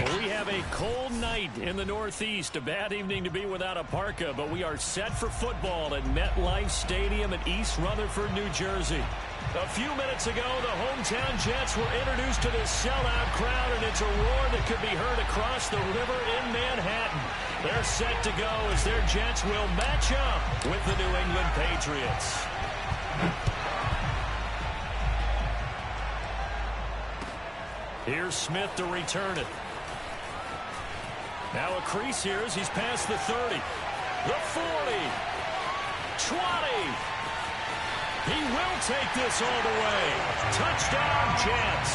We have a cold night in the Northeast. A bad evening to be without a parka, but we are set for football at MetLife Stadium in East Rutherford, New Jersey. A few minutes ago, the hometown Jets were introduced to this sellout crowd, and it's a roar that could be heard across the river in Manhattan. They're set to go as their Jets will match up with the New England Patriots. Here's Smith to return it. Now a crease here as he's past the 30. The 40. 20. He will take this all the way. Touchdown, Jets.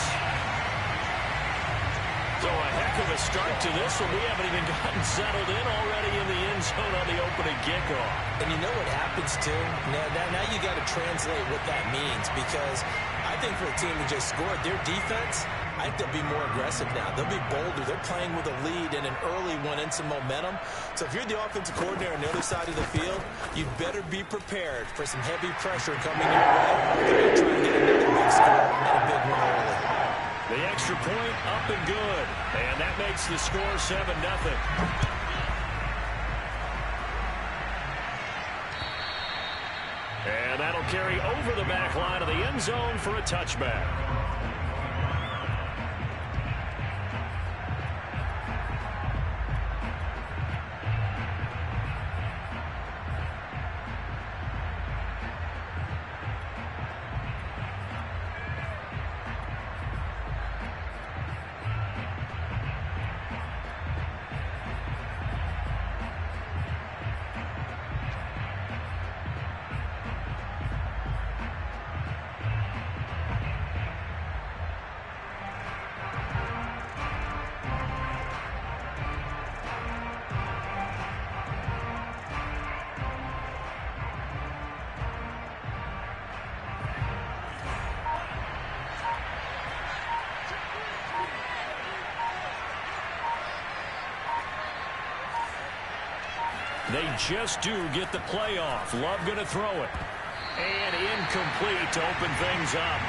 So a heck of a start to this one. We haven't even gotten settled in already in the end zone on the opening kickoff. And you know what happens, too? Now you got to translate what that means, because I think for a team to just score their defense, I think they'll be more aggressive now. They'll be bolder. They're playing with a lead and an early one and some momentum. So if you're the offensive coordinator on the other side of the field, you'd better be prepared for some heavy pressure coming your way. They're going to try and get another big score and a big one early. The extra point up and good. And that makes the score 7-0. And that'll carry over the back line of the end zone for a touchback. They just do get the playoff. Love going to throw it. And incomplete to open things up.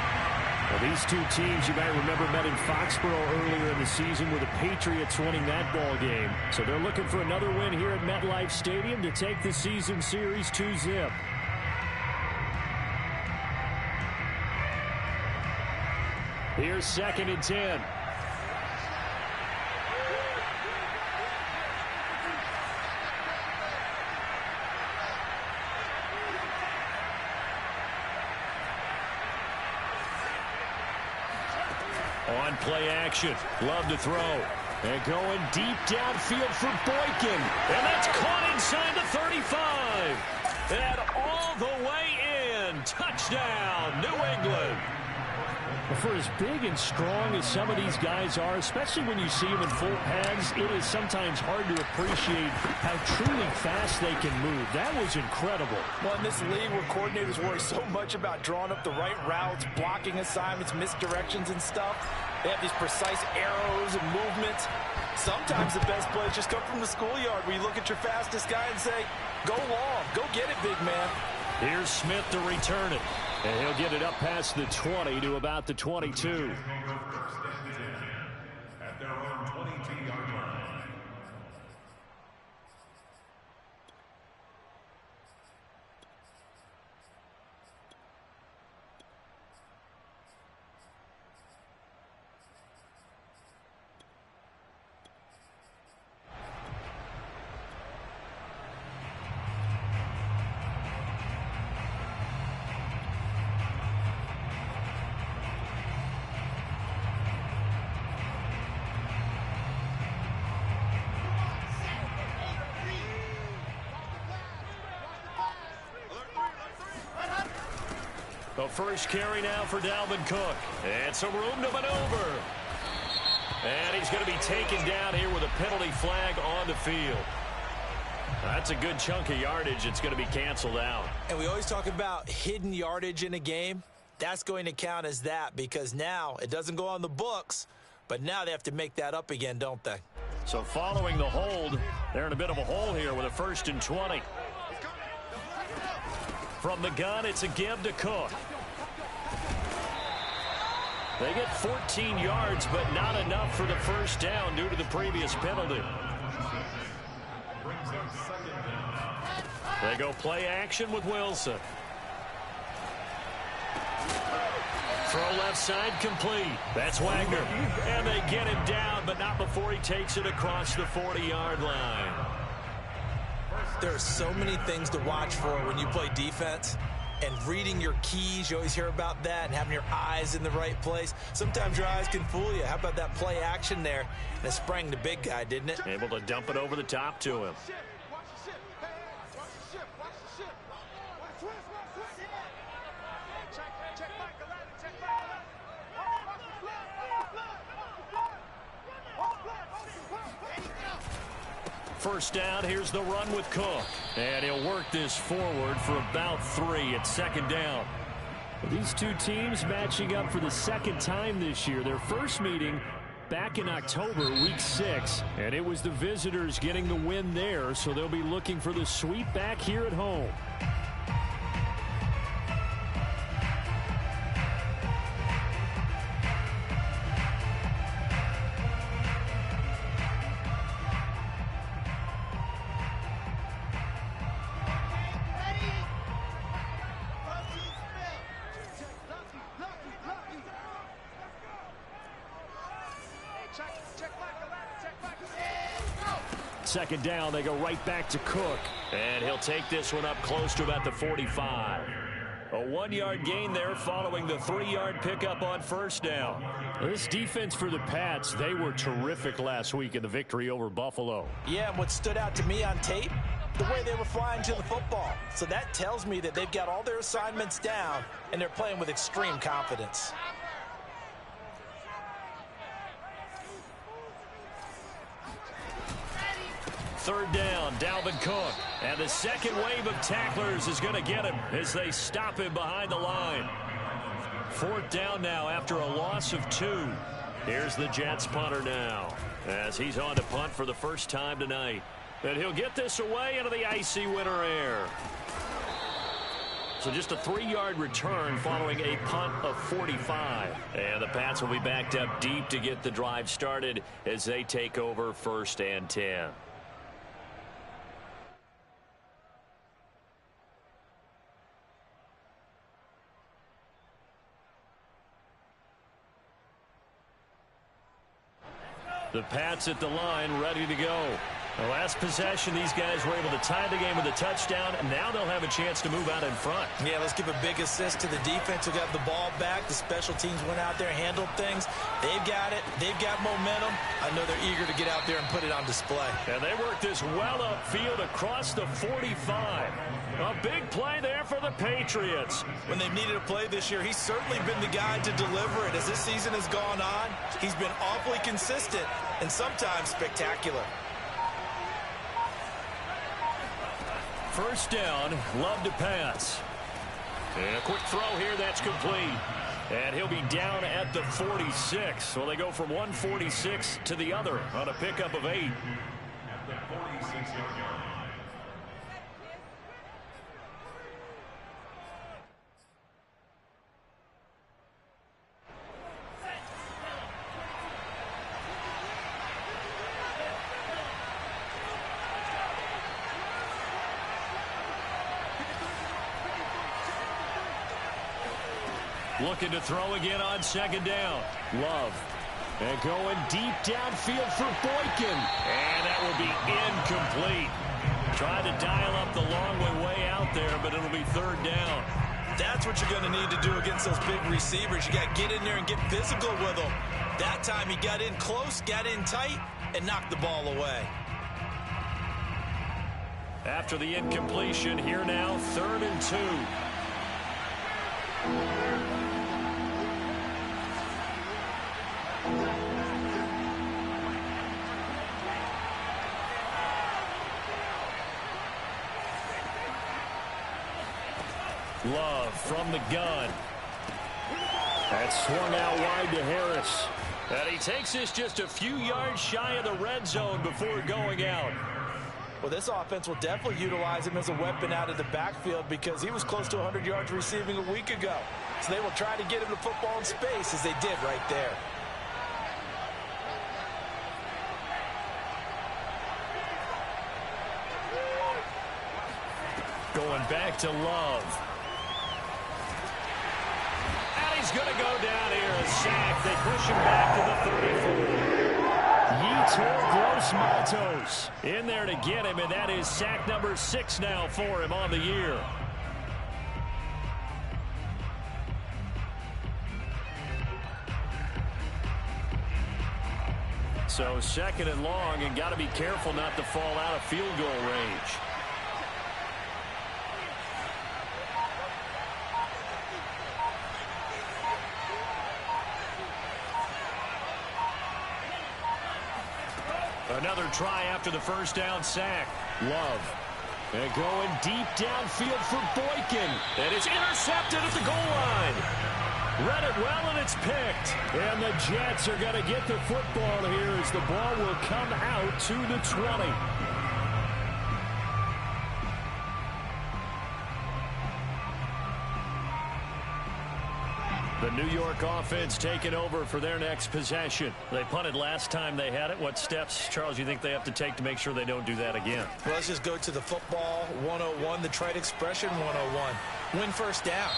Well, these two teams, you might remember, met in Foxborough earlier in the season with the Patriots winning that ball game. So they're looking for another win here at MetLife Stadium to take the season series 2-zip. Here's 2nd and 10. On play action. Love to throw. And going deep downfield for Boykin. And that's caught inside the 35. And all the way in. Touchdown, New England. For as big and strong as some of these guys are, especially when you see them in full pads, it is sometimes hard to appreciate how truly fast they can move. That was incredible. Well, in this league where coordinators worry so much about drawing up the right routes, blocking assignments, misdirections and stuff, they have these precise arrows and movements. Sometimes the best plays just come from the schoolyard where you look at your fastest guy and say, go long, go get it, big man. Here's Smith to return it. And he'll get it up past the 20 to about the 22. At their own 22-yard line. The first carry now for Dalvin Cook. And some room to maneuver. And he's going to be taken down here with a penalty flag on the field. That's a good chunk of yardage. It's going to be canceled out. And we always talk about hidden yardage in a game. That's going to count as that, because now it doesn't go on the books, but now they have to make that up again, don't they? So following the hold, they're in a bit of a hole here with a 1st and 20. From the gun, it's a give to Cook. They get 14 yards, but not enough for the first down due to the previous penalty. They go play action with Wilson. Throw left side complete. That's Wagner. And they get him down, but not before he takes it across the 40-yard line. There are so many things to watch for when you play defense. And reading your keys, you always hear about that, and having your eyes in the right place. Sometimes your eyes can fool you. How about that play action there? And it sprang the big guy, didn't it? Able to dump it over the top to him. First down, here's the run with Cook. And he'll work this forward for about 3 at second down. These two teams matching up for the second time this year. Their first meeting back in October, week 6. And it was the visitors getting the win there, so they'll be looking for the sweep back here at home. Second down, they go right back to Cook. And he'll take this one up close to about the 45. A 1-yard gain there following the 3-yard pickup on first down. This defense for the Pats, they were terrific last week in the victory over Buffalo. Yeah, and what stood out to me on tape, the way they were flying to the football. So that tells me that they've got all their assignments down, and they're playing with extreme confidence. Third down, Dalvin Cook. And the second wave of tacklers is going to get him as they stop him behind the line. Fourth down now after a loss of 2. Here's the Jets punter now as he's on to punt for the first time tonight. And he'll get this away into the icy winter air. So just a 3-yard return following a punt of 45. And the Pats will be backed up deep to get the drive started as they take over 1st and 10. The Pats at the line, ready to go. The last possession, these guys were able to tie the game with a touchdown, and now they'll have a chance to move out in front. Yeah, let's give a big assist to the defense who got the ball back. The special teams went out there, handled things. They've got it. They've got momentum. I know they're eager to get out there and put it on display. And they worked this well upfield across the 45. A big play there for the Patriots. When they've needed a play this year, he's certainly been the guy to deliver it. As this season has gone on, he's been awfully consistent and sometimes spectacular. First down, Love to pass. And a quick throw here, that's complete. And he'll be down at the 46. So they go from 146 to the other on a pickup of 8. At the 46-yard line. Looking to throw again on second down. Love. And going deep downfield for Boykin. And that will be incomplete. Trying to dial up the long way out there, but it'll be third down. That's what you're going to need to do against those big receivers. You got to get in there and get physical with them. That time he got in close, got in tight, and knocked the ball away. After the incompletion, here now, 3rd and 2. Love from the gun. That's swung out wide to Harris. And he takes this just a few yards shy of the red zone before going out. Well, this offense will definitely utilize him as a weapon out of the backfield because he was close to 100 yards receiving a week ago. So they will try to get him the football in space, as they did right there. Going back to Love. And he's going to go down here. A sack. They push him back to the 34. Yetur Gross-Matos in there to get him, and that is sack number 6 now for him on the year. So 2nd and long, and got to be careful not to fall out of field goal range. Another try after the first down sack. Love. And going deep downfield for Boykin. And it's intercepted at the goal line. Read it well, and it's picked. And the Jets are going to get the football here as the ball will come out to the 20. The New York offense taking over for their next possession. They punted last time they had it. What steps, Charles, you think they have to take to make sure they don't do that again? Well, let's just go to the football 101, the trite expression 101. Win first down.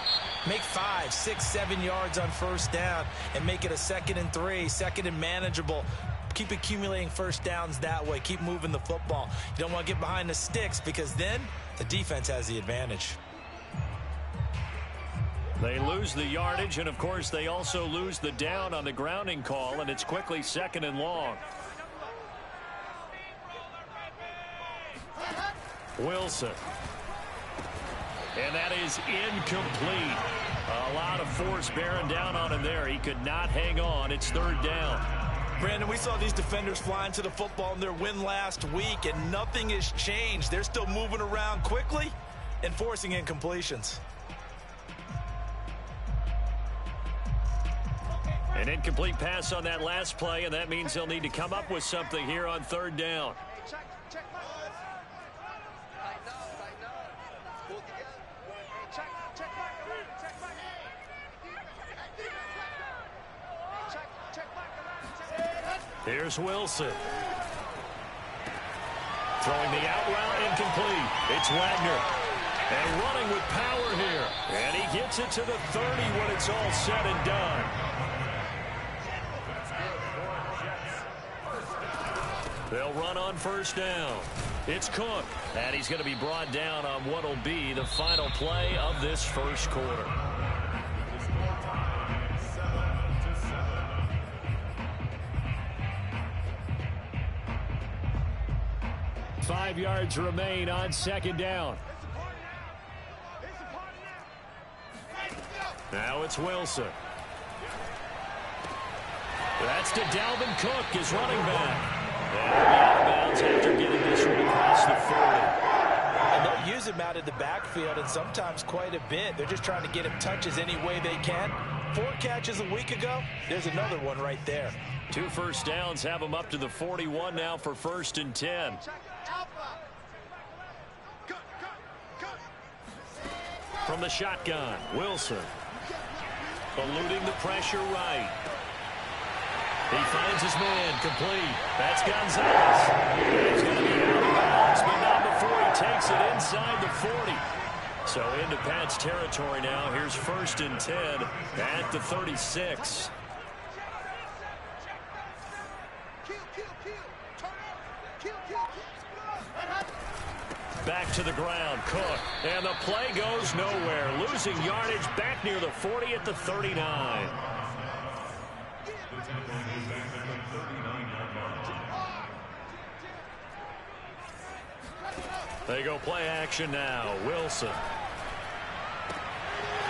Make 5, 6, 7 yards on first down and make it a 2nd and 3, 2nd and manageable. Keep accumulating first downs that way. Keep moving the football. You don't want to get behind the sticks because then the defense has the advantage. They lose the yardage, and, of course, they also lose the down on the grounding call, and it's quickly 2nd and long. Wilson. And that is incomplete. A lot of force bearing down on him there. He could not hang on. It's 3rd down. Brandon, we saw these defenders flying to the football in their win last week, and nothing has changed. They're still moving around quickly and forcing incompletions. An incomplete pass on that last play, and that means they'll need to come up with something here on 3rd down. Here's Wilson. Throwing the out route, incomplete. It's Wagner. And running with power here. And he gets it to the 30 when it's all said and done. They'll run on first down. It's Cook. And he's going to be brought down on what will be the final play of this first quarter. Five yards remain on 2nd down. Now it's Wilson. That's to Dalvin Cook, his running back. And out of bounds after getting this one across the 40. And they'll use him out of the backfield, and sometimes quite a bit. They're just trying to get him touches any way they can. 4 catches a week ago. There's another one right there. 2 first downs have him up to the 41 now for 1st and 10. From the shotgun, Wilson. Eluding the pressure right. He finds his man, complete. That's Gonzalez. He's going to be out of bounds, but not before he takes it inside the 40. So into Pat's territory now. Here's 1st and 10 at the 36. Back to the ground, Cook. And the play goes nowhere. Losing yardage back near the 40 at the 39. They go play action now. Wilson.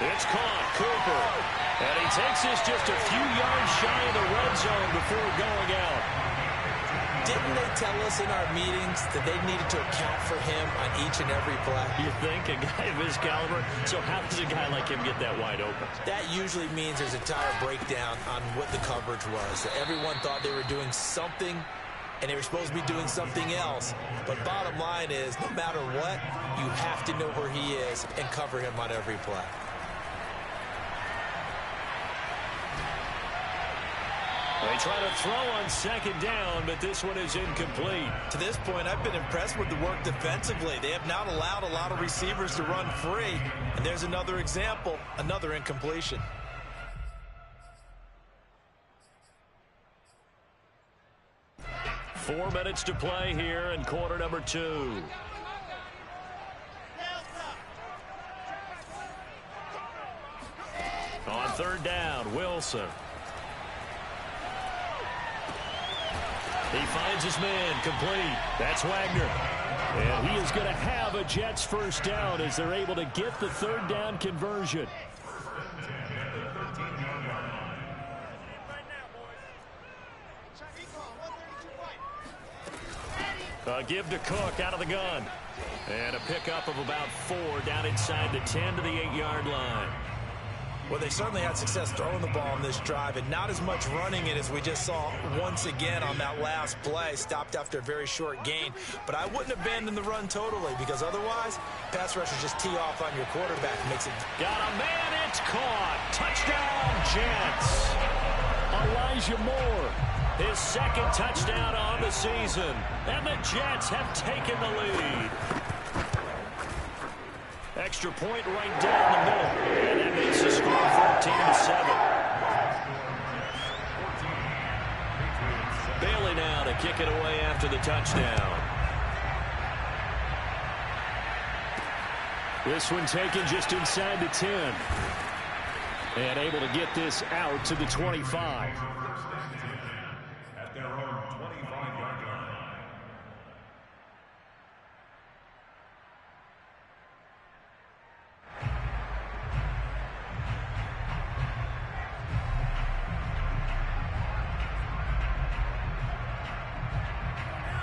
It's caught. Cooper. And he takes this just a few yards shy of the red zone before going out. Didn't they tell us in our meetings that they needed to account for him on each and every play? You think? A guy of his caliber? So how does a guy like him get that wide open? That usually means there's a entire breakdown on what the coverage was. Everyone thought they were doing something, and they were supposed to be doing something else. But bottom line is, no matter what, you have to know where he is and cover him on every play. They try to throw on second down, but this one is incomplete. To this point, I've been impressed with the work defensively. They have not allowed a lot of receivers to run free. And there's another example, another incompletion. Four minutes to play here in quarter number 2. On third down, Wilson. He finds his man, complete. That's Wagner. And he is going to have a Jets first down as they're able to get the third down conversion. Give to Cook out of the gun. And a pickup of about 4 down inside the 10 to the 8-yard line. Well, they certainly had success throwing the ball on this drive and not as much running it as we just saw once again on that last play. Stopped after a very short gain. But I wouldn't abandon the run totally because otherwise, pass rushers just tee off on your quarterback. Makes it. Got a man, it's caught. Touchdown, Jets. Elijah Moore, his second touchdown on the season. And the Jets have taken the lead. Extra point right down the middle. And that makes the score 14-7. Bailey now to kick it away after the touchdown. This one taken just inside the 10. And able to get this out to the 25. At their own 25-yard line.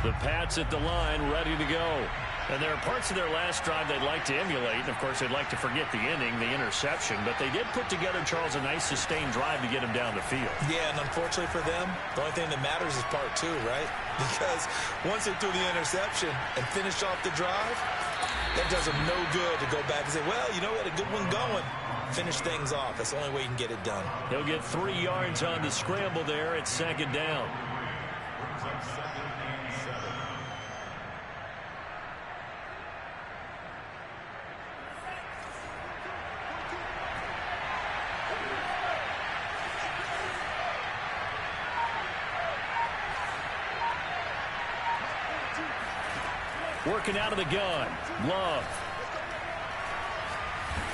The Pats at the line, ready to go. And there are parts of their last drive they'd like to emulate. And, of course, they'd like to forget the ending, the interception. But they did put together, Charles, a nice sustained drive to get him down the field. Yeah, and unfortunately for them, the only thing that matters is part 2, right? Because once they threw the interception and finished off the drive, that does them no good to go back and say, well, you know, we had a good one going. Finish things off. That's the only way you can get it done. He'll get 3 yards on the scramble there at second down. Working out of the gun, Love.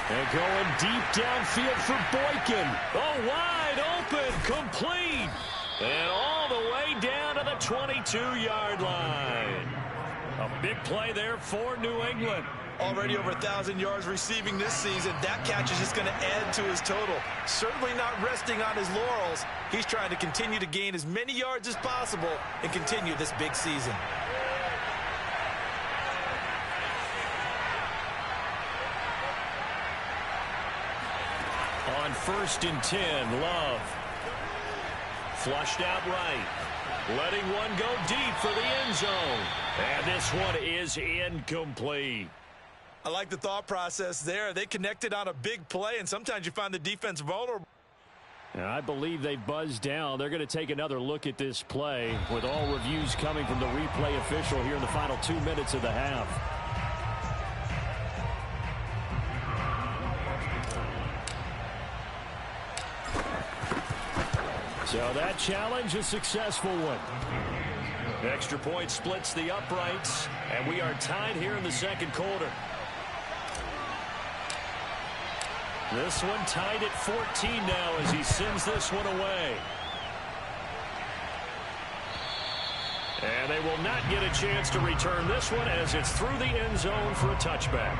And going deep downfield for Boykin. Oh, wide open, complete. And all the way down to the 22-yard line. A big play there for New England. Already over 1,000 yards receiving this season. That catch is just going to add to his total. Certainly not resting on his laurels. He's trying to continue to gain as many yards as possible and continue this big season. On 1st and 10, Love. Flushed out right. Letting one go deep for the end zone. And this one is incomplete. I like the thought process there. They connected on a big play, and sometimes you find the defense vulnerable. And I believe they buzzed down. They're going to take another look at this play with all reviews coming from the replay official here in the final 2 minutes of the half. So that challenge, a successful one. Extra point splits the uprights, and we are tied here in the second quarter. This one tied at 14 now as he sends this one away. And they will not get a chance to return this one as it's through the end zone for a touchback.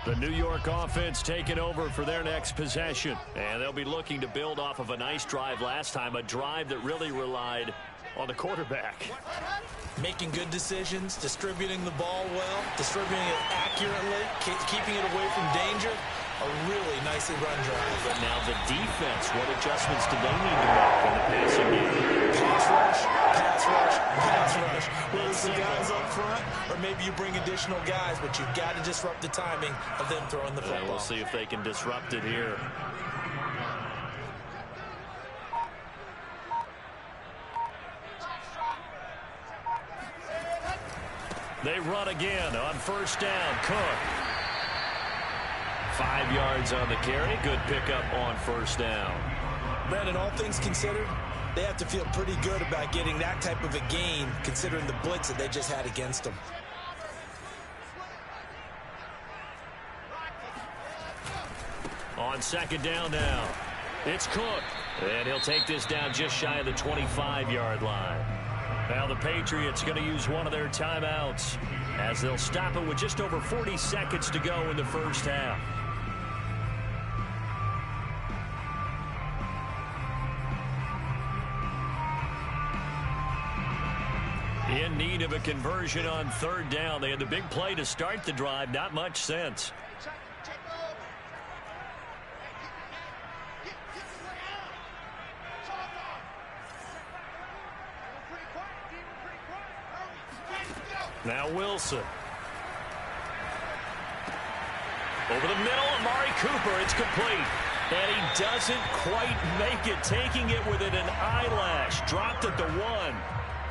The New York offense taking over for their next possession. And they'll be looking to build off of a nice drive last time, a drive that really relied on the quarterback. Making good decisions, distributing the ball well, distributing it accurately, keeping it away from danger. a really nicely run drive. But now the defense, what adjustments do they need to make in the passing game? Pass rush, pass rush, pass rush. Whether it's the guys up front or maybe you bring additional guys, but you've got to disrupt the timing of them throwing the football. We'll see if they can disrupt it here. They run again on first down. Cook. 5 yards on the carry. Good pickup on first down. Brandon, all things considered, they have to feel pretty good about getting that type of a gain considering the blitz that they just had against them. On second down now, it's Cook. And he'll take this down just shy of the 25-yard line. Now the Patriots going to use one of their timeouts as they'll stop it with just over 40 seconds to go in the first half. In need of a conversion on third down. They had the big play to start the drive. Not much sense. Now Wilson. Over the middle, Amari Cooper. It's complete. And he doesn't quite make it. Taking it within an eyelash. Dropped at the 1.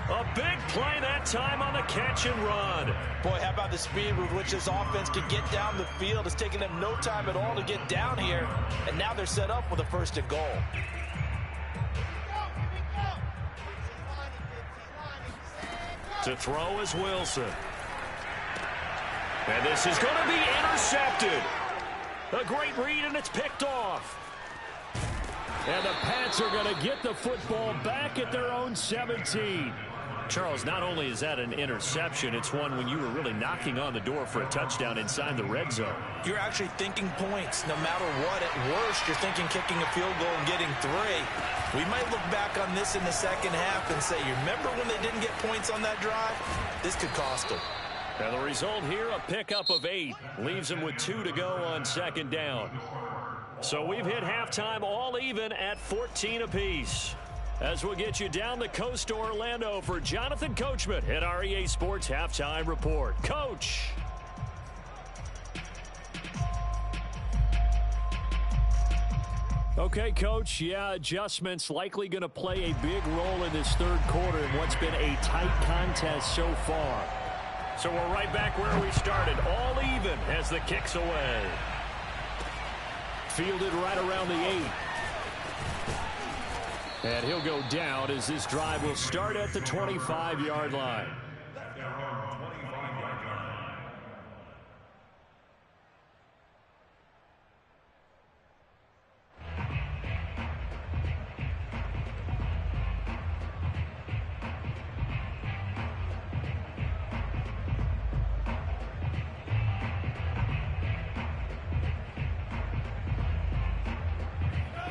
A big play that time on the catch and run. Boy, how about the speed with which this offense could get down the field. It's taken them no time at all to get down here. And now they're set up with a first and goal. To throw is Wilson. And this is going to be intercepted. A great read, and it's picked off. And the Pats are going to get the football back at their own 17. Charles, not only is that an interception, it's one when you were really knocking on the door for a touchdown inside the red zone. You're actually thinking points no matter what. At worst, you're thinking kicking a field goal and getting 3. We might look back on this in the second half and say, you remember when they didn't get points on that drive? This could cost them. And the result here, a pickup of 8. Leaves them with 2 to go on second down. So we've hit halftime all even at 14 apiece. As we'll get you down the coast to Orlando for Jonathan Coachman at our EA Sports Halftime Report. Coach. Okay, Coach. Yeah, adjustments likely going to play a big role in this third quarter in what's been a tight contest so far. So we're right back where we started, all even as the kick's away. Fielded right around the 8. And he'll go down as this drive will start at the 25-yard line.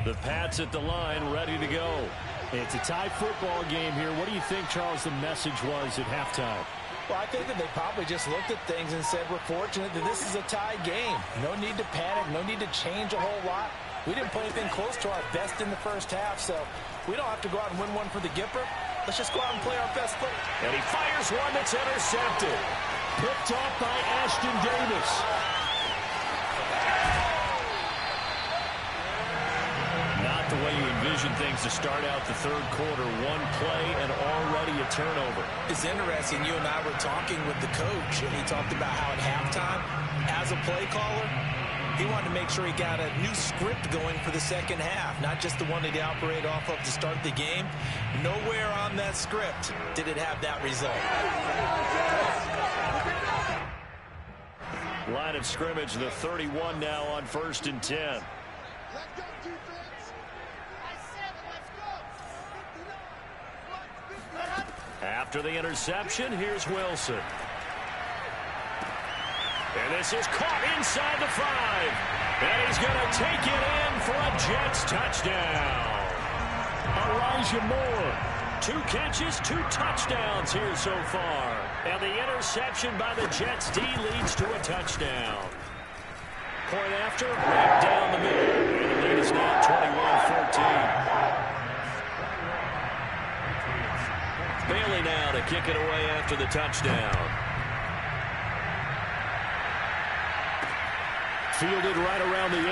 The Pats at the line, ready to go. It's a tie football game here. What do you think, Charles, the message was at halftime? Well, I think that they probably just looked at things and said, we're fortunate that this is a tie game. No need to panic. No need to change a whole lot. We didn't play anything close to our best in the first half, so we don't have to go out and win one for the Gipper. Let's just go out and play our best foot. And he fires one that's intercepted. Picked off by Ashton Davis. The way you envision things to start out the third quarter. One play and already a turnover. It's interesting. You and I were talking with the coach, and he talked about how at halftime, as a play caller, he wanted to make sure he got a new script going for the second half, not just the one that he operated off of to start the game. Nowhere on that script did it have that result. Line of scrimmage, the 31 now on 1st and 10. After the interception, here's Wilson. And this is caught inside the 5. And he's going to take it in for a Jets touchdown. Elijah Moore. 2 catches, 2 touchdowns here so far. And the interception by the Jets D leads to a touchdown. Point after, right down the middle. And the lead is now 21-14. Bailey now to kick it away after the touchdown. Fielded right around the 8.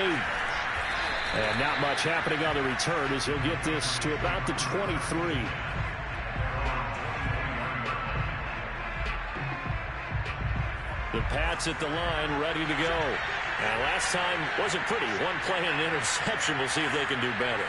And not much happening on the return as he'll get this to about the 23. The Pats at the line, ready to go. And last time wasn't pretty. One play and an interception. We'll see if they can do better.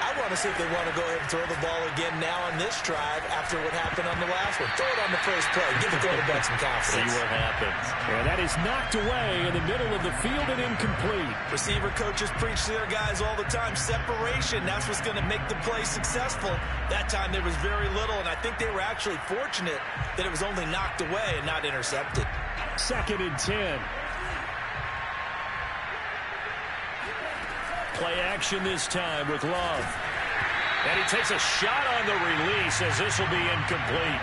I want to see if they want to go ahead and throw the ball again now on this drive after what happened on the last one. Throw it on the first play. Give the quarterback some confidence. See what happens. And that is knocked away in the middle of the field and incomplete. Receiver coaches preach to their guys all the time. Separation, that's what's going to make the play successful. That time there was very little, and I think they were actually fortunate that it was only knocked away and not intercepted. 2nd and 10. Play action this time with Love. And he takes a shot on the release as this will be incomplete.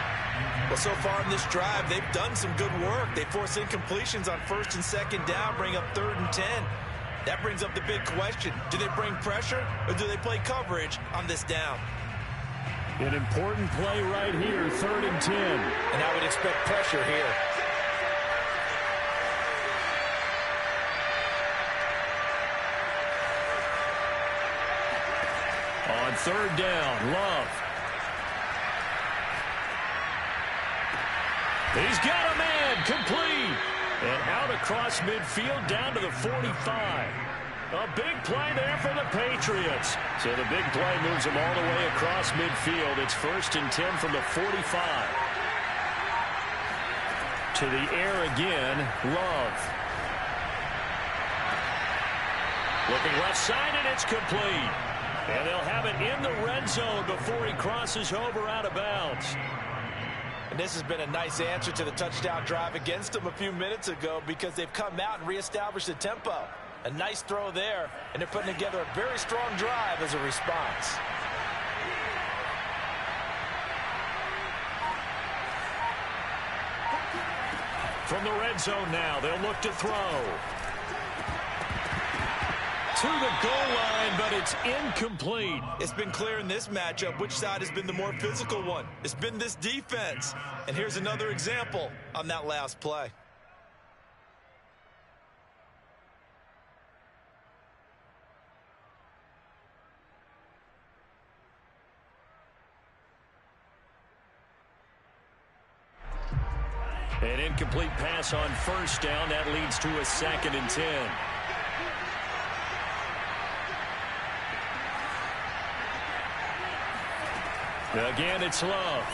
Well, so far in this drive, they've done some good work. They force incompletions on 1st and 2nd down, bring up 3rd and 10. That brings up the big question. Do they bring pressure or do they play coverage on this down? An important play right here, 3rd and 10. And I would expect pressure here. On 3rd down, Love. He's got a man, complete. And out across midfield, down to the 45. A big play there for the Patriots. So the big play moves them all the way across midfield. It's 1st and 10 from the 45. To the air again, Love. Looking left side, and it's complete. And they'll have it in the red zone before he crosses over out of bounds. And this has been a nice answer to the touchdown drive against them a few minutes ago because they've come out and reestablished the tempo. A nice throw there, and they're putting together a very strong drive as a response. From the red zone now, they'll look to throw. To the goal line, but it's incomplete. It's been clear in this matchup which side has been the more physical one. It's been this defense. And here's another example on that last play. An incomplete pass on 1st down. That leads to a 2nd and 10. Again, it's Love.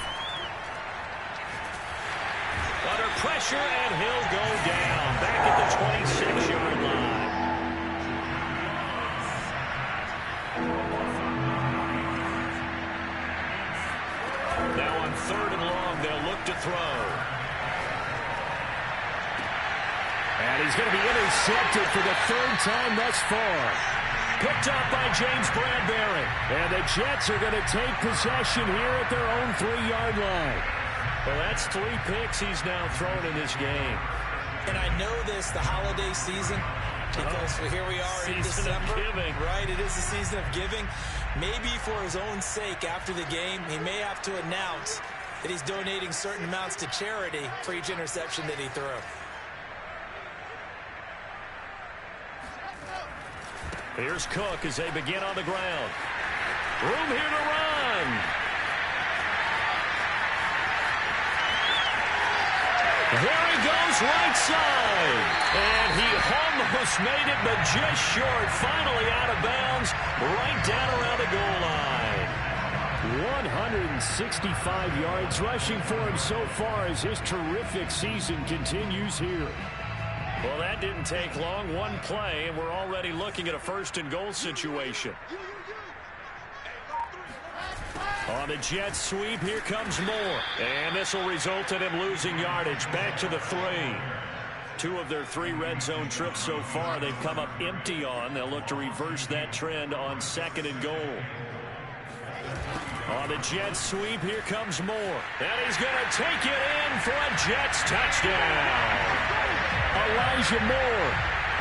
Under pressure, and he'll go down. Back at the 26-yard line. Now on 3rd and long, they'll look to throw. And he's going to be intercepted for the 3rd time thus far. Picked up by James Bradbury. And the Jets are going to take possession here at their own 3-yard line. Well, that's 3 picks he's now thrown in this game. And I know this, the holiday season, because here we are in December. Of giving. Right, it is the season of giving. Maybe for his own sake after the game, he may have to announce that he's donating certain amounts to charity for each interception that he threw. Here's Cook as they begin on the ground. Room here to run. There he goes, right side. And he almost made it, but just short. Finally out of bounds, right down around the goal line. 165 yards rushing for him so far as his terrific season continues here. Well, that didn't take long. One play, and we're already looking at a 1st and goal situation. On the Jets sweep, here comes Moore. And this will result in him losing yardage. Back to the 3. 2 of their 3 red zone trips so far they've come up empty on. They'll look to reverse that trend on 2nd and goal. On the Jets sweep, here comes Moore. And he's going to take it in for a Jets touchdown. Elijah Moore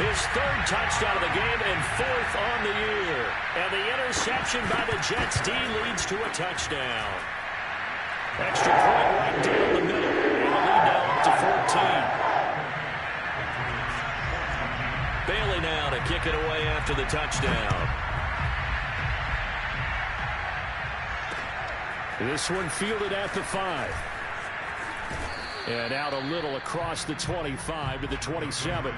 His third touchdown of the game and fourth on the year. And the interception by the Jets D leads to a touchdown. Extra point right down the middle. And the lead now up to 14. Bailey now to kick it away after the touchdown. This one fielded at the 5. And out a little across the 25 to the 27.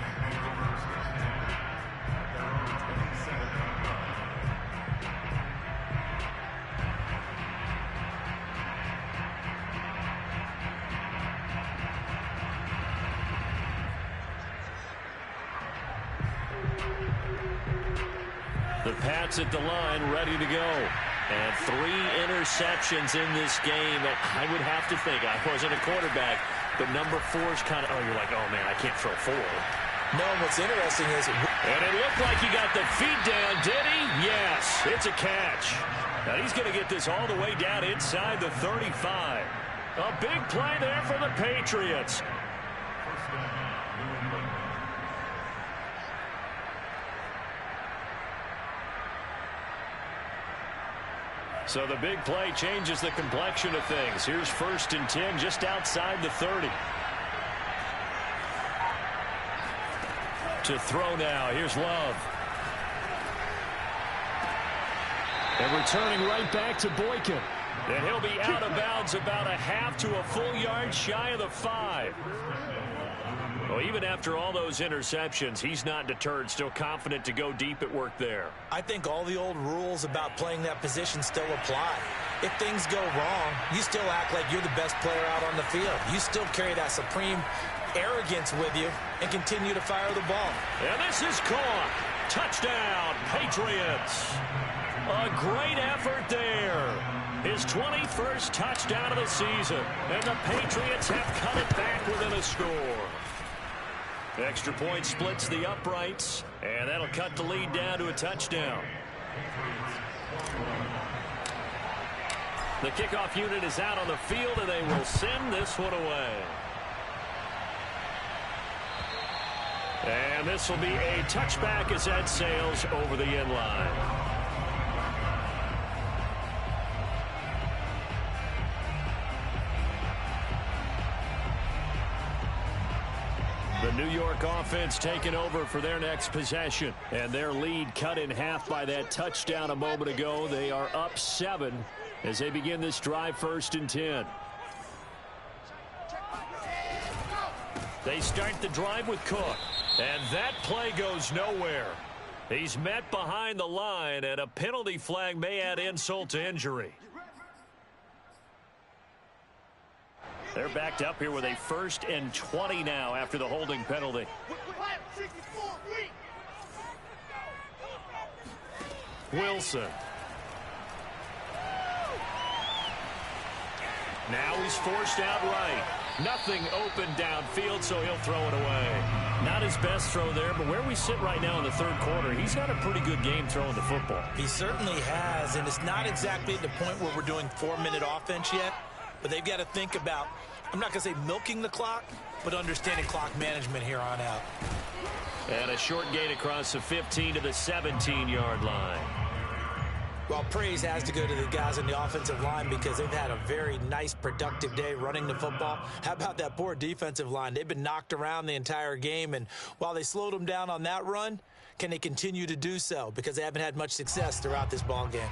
The Pats at the line, ready to go. And 3 interceptions in this game. I would have to think, I wasn't a quarterback, but number 4 is kind of, you're like, oh, man, I can't throw 4. No, what's interesting is... And it looked like he got the feet down, did he? Yes, it's a catch. Now he's going to get this all the way down inside the 35. A big play there for the Patriots. So the big play changes the complexion of things. Here's 1st and 10 just outside the 30. To throw now. Here's Love. And returning right back to Boykin. And he'll be out of bounds about a half to a full yard shy of the 5. Well, even after all those interceptions, he's not deterred, still confident to go deep at work there. I think all the old rules about playing that position still apply. If things go wrong, you still act like you're the best player out on the field. You still carry that supreme arrogance with you and continue to fire the ball. And this is caught. Touchdown, Patriots. A great effort there. His 21st touchdown of the season. And the Patriots have cut it back within a score. Extra point splits the uprights, and that'll cut the lead down to a touchdown. The kickoff unit is out on the field, and they will send this one away. And this will be a touchback as that sails over the end line. The New York offense taking over for their next possession. And their lead cut in half by that touchdown a moment ago. They are up 7 as they begin this drive 1st and 10. They start the drive with Cook. And that play goes nowhere. He's met behind the line, and a penalty flag may add insult to injury. They're backed up here with a 1st and 20 now after the holding penalty. Wilson. Now he's forced out right. Nothing open downfield, so he'll throw it away. Not his best throw there, but where we sit right now in the 3rd quarter, he's had a pretty good game throwing the football. He certainly has, and it's not exactly at the point where we're doing 4-minute offense yet. But they've got to think about, I'm not going to say milking the clock, but understanding clock management here on out. And a short gain across the 15 to the 17-yard line. Well, praise has to go to the guys on the offensive line because they've had a very nice, productive day running the football. How about that poor defensive line? They've been knocked around the entire game, and while they slowed them down on that run, can they continue to do so? Because they haven't had much success throughout this ball game.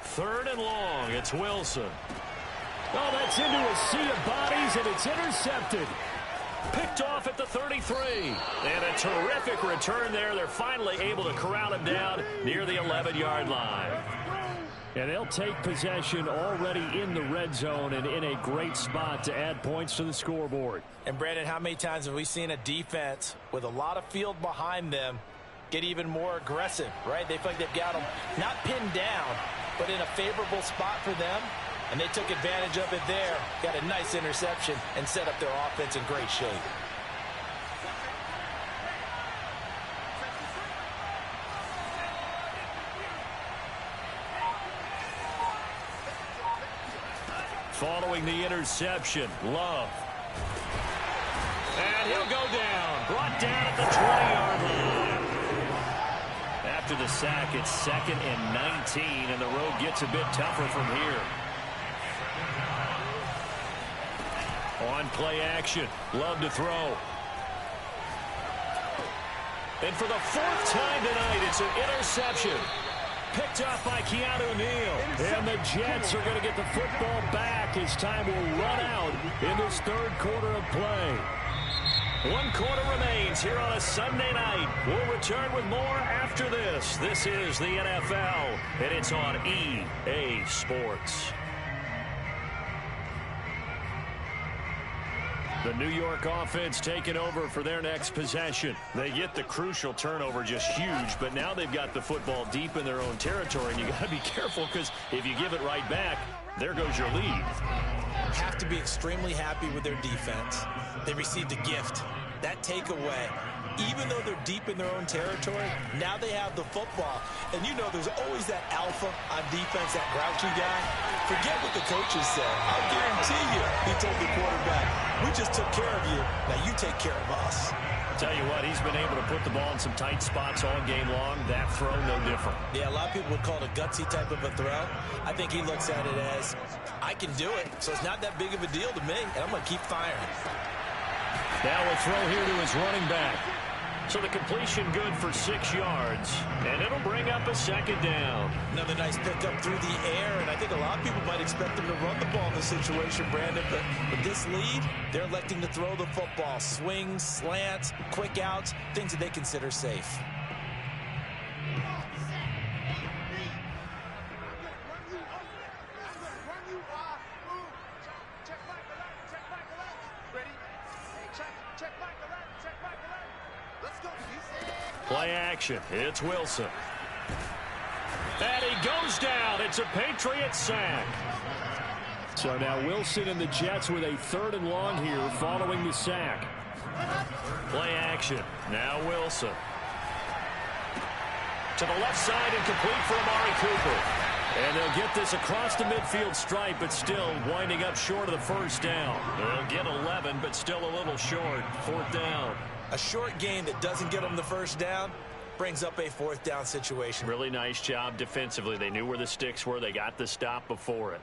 Third and long, it's Wilson. Oh, that's into a sea of bodies, and it's intercepted. Picked off at the 33. And a terrific return there. They're finally able to corral him down near the 11-yard line. And they'll take possession already in the red zone and in a great spot to add points to the scoreboard. And, Brandon, how many times have we seen a defense with a lot of field behind them get even more aggressive, right? They feel like they've got them not pinned down, but in a favorable spot for them. And they took advantage of it there. Got a nice interception and set up their offense in great shape. following the interception. Love. And he'll go down. Brought down at the 20-yard line. After the sack, it's 2nd and 19, and the road gets a bit tougher from here. On play action. Love to throw. And for the 4th time tonight, it's an interception. Picked off by Keanu Neal. And the Jets are going to get the football back as time will run out in this 3rd quarter of play. 1 quarter remains here on a Sunday night. We'll return with more after this. This is the NFL, and it's on EA Sports. The New York offense taking over for their next possession. They get the crucial turnover, just huge, but now they've got the football deep in their own territory, and you got to be careful because if you give it right back, there goes your lead. Have to be extremely happy with their defense. They received a gift. That takeaway, even though they're deep in their own territory, now they have the football. And you know there's always that alpha on defense, that grouchy guy. Forget what the coaches said. I'll guarantee you, he told the quarterback, we just took care of you. Now you take care of us. Tell you what, he's been able to put the ball in some tight spots all game long. That throw, no different. Yeah, a lot of people would call it a gutsy type of a throw. I think he looks at it as, I can do it, so it's not that big of a deal to me, and I'm going to keep firing. Now a throw here to his running back. So the completion good for 6 yards, and it'll bring up a 2nd down. Another nice pickup through the air, and I think a lot of people might expect them to run the ball in this situation, Brandon, but with this lead, they're electing to throw the football. Swings, slants, quick outs, things that they consider safe. Play action. It's Wilson. And he goes down. It's a Patriot sack. So now Wilson and the Jets with a 3rd and long here following the sack. Play action. Now Wilson. To the left side and complete for Amari Cooper. And they'll get this across the midfield stripe, but still winding up short of the 1st down. They'll get 11, but still a little short. 4th down. A short gain that doesn't get them the 1st down brings up a 4th down situation. Really nice job defensively. They knew where the sticks were. They got the stop before it.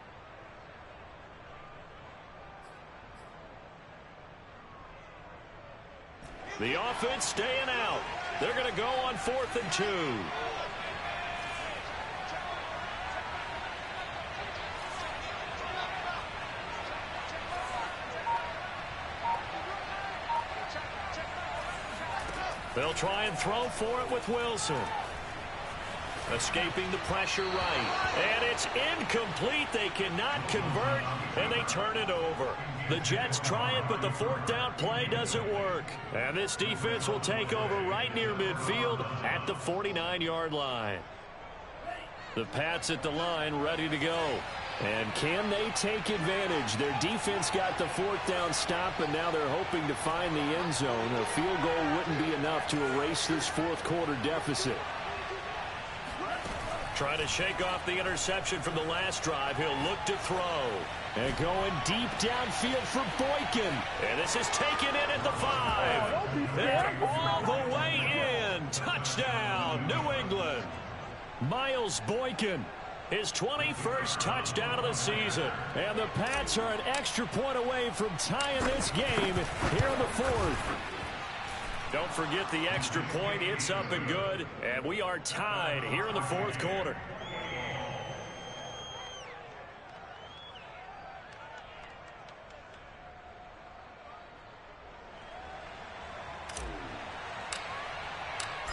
The offense staying out. They're going to go on 4th and 2. They'll try and throw for it with Wilson. Escaping the pressure right. And it's incomplete. They cannot convert, and they turn it over. The Jets try it, but the 4th down play doesn't work. And this defense will take over right near midfield at the 49-yard line. The Pats at the line ready to go. And can they take advantage? Their defense got the 4th down stop, and now they're hoping to find the end zone. A field goal wouldn't be enough to erase this 4th quarter deficit. Trying to shake off the interception from the last drive. He'll look to throw. And going deep downfield for Boykin. And this is taken in at the 5. And all the way in. Touchdown, New England. Miles Boykin. His 21st touchdown of the season. And the Pats are an extra point away from tying this game here in the 4th. Don't forget the extra point. It's up and good. And we are tied here in the 4th quarter.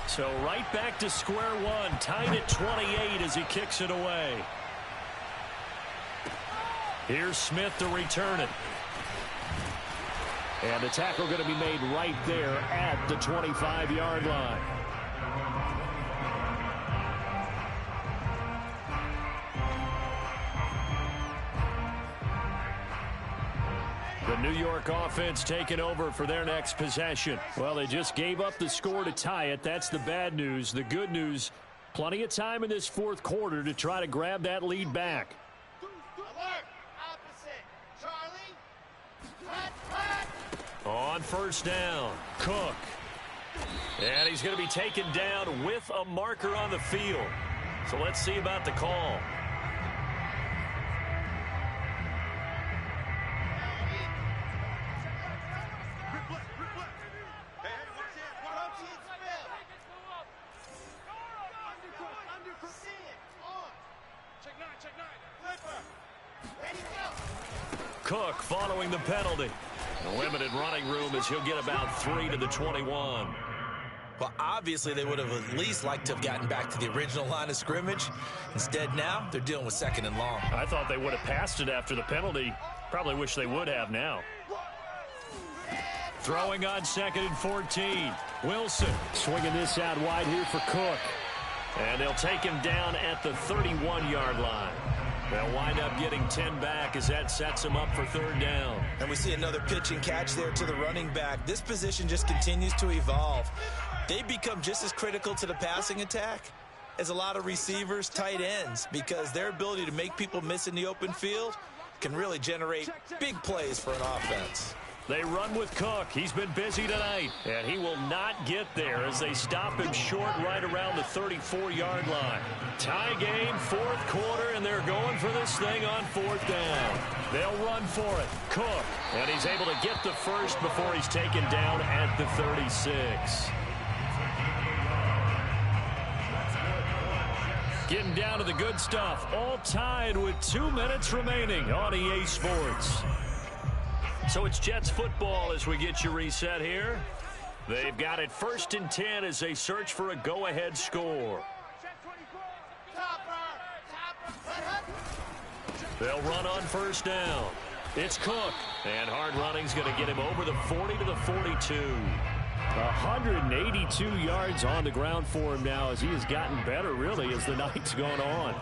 So right back to square one, tied at 28 as he kicks it away. Here's Smith to return it. And the tackle going to be made right there at the 25-yard line. The New York offense taking over for their next possession. Well, they just gave up the score to tie it. That's the bad news. The good news, plenty of time in this 4th quarter to try to grab that lead back. On first down, Cook. And he's going to be taken down with a marker on the field. So let's see about the call. Cook following the penalty. The limited running room as he'll get about 3 to the 21. Well, obviously they would have at least liked to have gotten back to the original line of scrimmage. Instead, now they're dealing with 2nd and long. I thought they would have passed it after the penalty. Probably wish they would have now. Throwing on 2nd and 14. Wilson swinging this out wide here for Cook. And they'll take him down at the 31-yard line. They'll wind up getting 10 back as that sets him up for 3rd down. And we see another pitch and catch there to the running back. This position just continues to evolve. They become just as critical to the passing attack as a lot of receivers, tight ends, because their ability to make people miss in the open field can really generate big plays for an offense. They run with Cook. He's been busy tonight, and he will not get there as they stop him short right around the 34-yard line. Tie game, 4th quarter, and they're going for this thing on 4th down. They'll run for it. Cook, and he's able to get the first before he's taken down at the 36. Getting down to the good stuff, all tied with 2 minutes remaining on EA Sports. So it's Jets football as we get you reset here. They've got it 1st and 10 as they search for a go-ahead score. They'll run on 1st down. It's Cook, and hard running's going to get him over the 40 to the 42. 182 yards on the ground for him now as he has gotten better, really, as the night's gone on.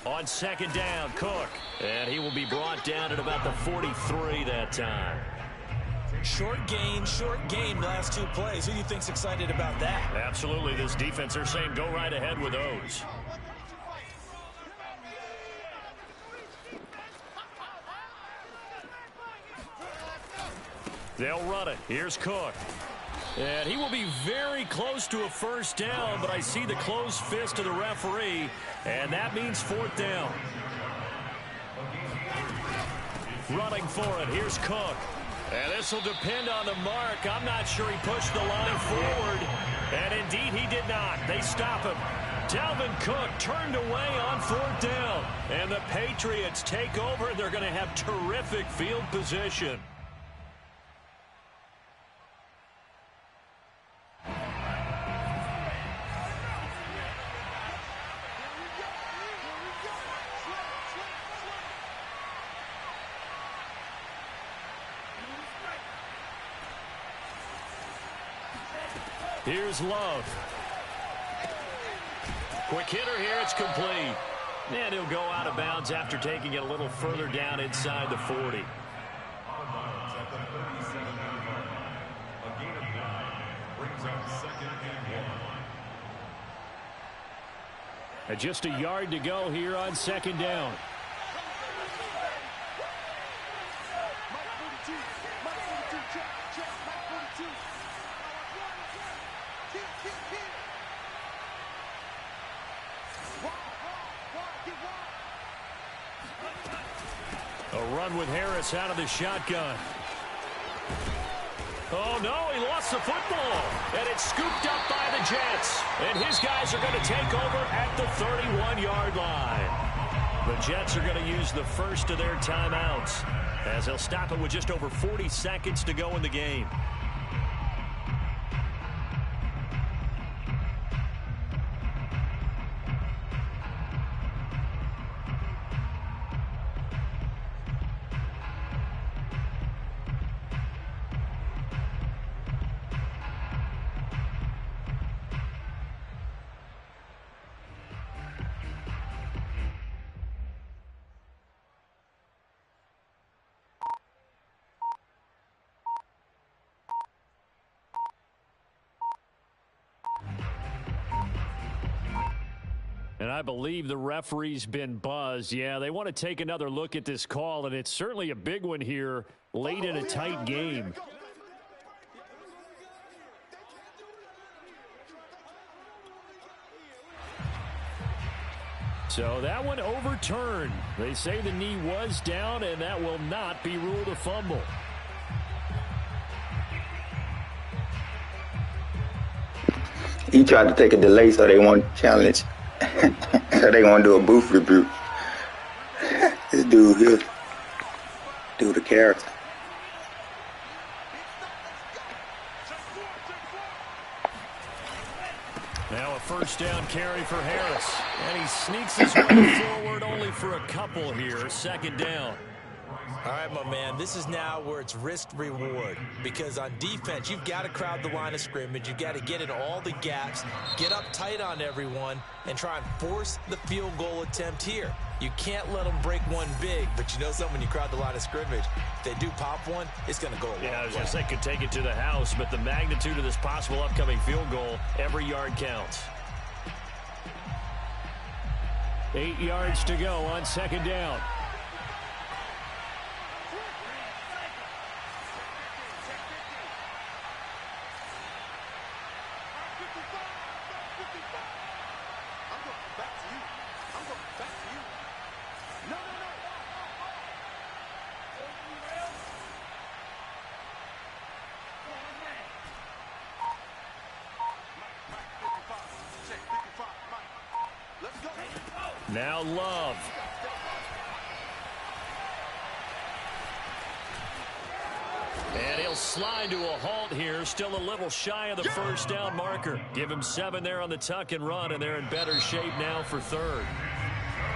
On 2nd down, Cook. And he will be brought down at about the 43 that time. Short gain, last 2 plays. Who do you think's excited about that? Absolutely. This defense, they're saying go right ahead with those. They'll run it. Here's Cook. And he will be very close to a 1st down, but I see the closed fist of the referee, and that means 4th down. Running for it. Here's Cook. And this will depend on the mark. I'm not sure he pushed the line forward. And indeed, he did not. They stop him. Dalvin Cook turned away on 4th down. And the Patriots take over, and they're going to have terrific field position. Here's Love. Quick hitter here, it's complete. And he'll go out of bounds after taking it a little further down inside the 40. And just a yard to go here on 2nd down. A run with Harris out of the shotgun. Oh, no, he lost the football. And it's scooped up by the Jets. And his guys are going to take over at the 31-yard line. The Jets are going to use the first of their timeouts as they'll stop it with just over 40 seconds to go in the game. And I believe the referee's been buzzed. Yeah, they want to take another look at this call, and it's certainly a big one here late in a tight game. So that one overturned. They say the knee was down, and that will not be ruled a fumble. He tried to take a delay so they won't challenge. So they gonna do a booth review. This dude here, do the character. Now a first down carry for Harris. And he sneaks his way forward only for a couple here. Second down. All right, my man, this is now where it's risk-reward, because on defense, you've got to crowd the line of scrimmage. You've got to get in all the gaps, get up tight on everyone, and try and force the field goal attempt here. You can't let them break one big, but you know something, when you crowd the line of scrimmage, if they do pop one, it's going to go a long way. Yeah, I was going to say could take it to the house, but the magnitude of this possible upcoming field goal, every yard counts. 8 yards to go on second down. Now Love. And he'll slide to a halt here. Still a little shy of the first down marker. Give him 7 there on the tuck and run, and they're in better shape now for third.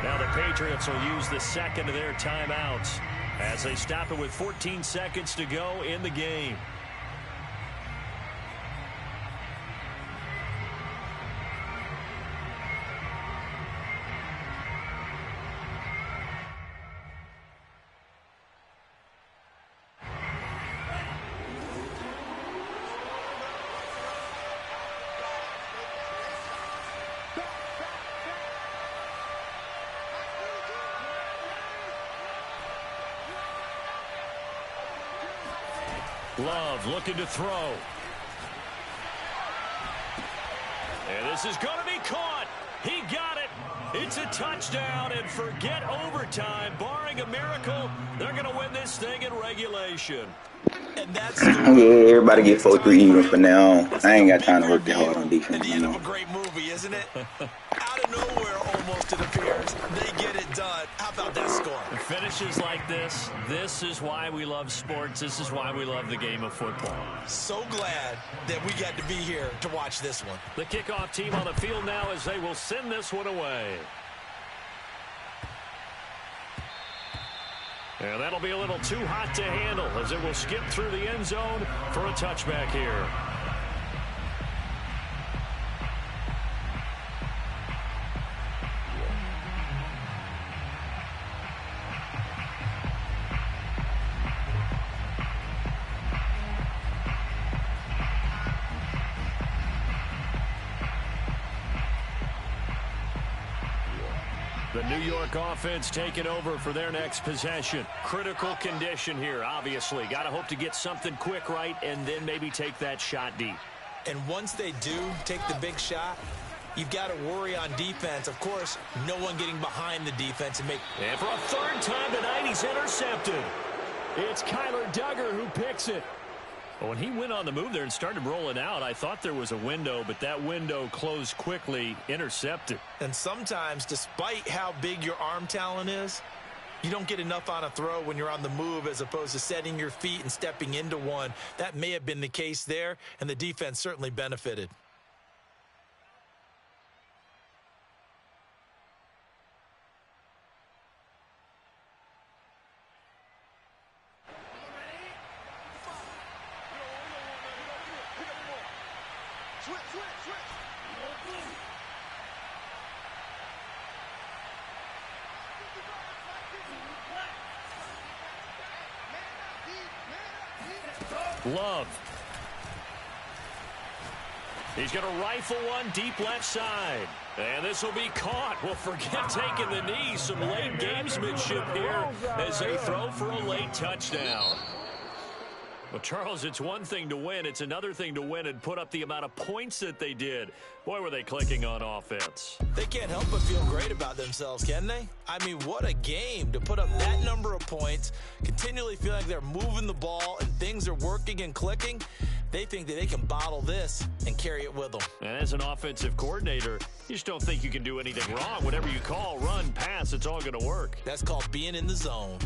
Now the Patriots will use the second of their timeouts as they stop it with 14 seconds to go in the game. Love looking to throw. And this is going to be caught. He got it. It's a touchdown, and forget overtime. Barring a miracle, they're going to win this thing in regulation. And that's Yeah, everybody get 4-3 even for now. I ain't got time to work that hard on defense. At the end of a great movie, isn't it? Out of nowhere, almost, it appears. They get it done. How about that score? Finishes like this. This is why we love sports. This is why we love the game of football. So glad that we got to be here to watch this one. The kickoff team on the field now as they will send this one away. And that'll be a little too hot to handle as it will skip through the end zone for a touchback here. The New York offense taking over for their next possession. Critical condition here, obviously. Got to hope to get something quick right and then maybe take that shot deep. And once they do take the big shot, you've got to worry on defense. Of course, no one getting behind the defense and make... And for a third time tonight, he's intercepted. It's Kyler Duggar who picks it. Well, when he went on the move there and started rolling out, I thought there was a window, but that window closed quickly, intercepted. And sometimes, despite how big your arm talent is, you don't get enough on a throw when you're on the move as opposed to setting your feet and stepping into one. That may have been the case there, and the defense certainly benefited. Love. He's going to rifle one deep left side. And this will be caught. Well, forget taking the knee. Some late gamesmanship here as they throw for a late touchdown. Well, Charles, it's one thing to win. It's another thing to win and put up the amount of points that they did. Boy, were they clicking on offense. They can't help but feel great about themselves, can they? I mean, what a game to put up that number of points, continually feel like they're moving the ball and things are working and clicking. They think that they can bottle this and carry it with them. And as an offensive coordinator, you just don't think you can do anything wrong. Whatever you call, run, pass, it's all going to work. That's called being in the zone.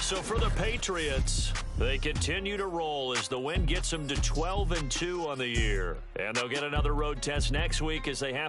So for the Patriots, they continue to roll as the win gets them to 12-2 on the year. And they'll get another road test next week as they have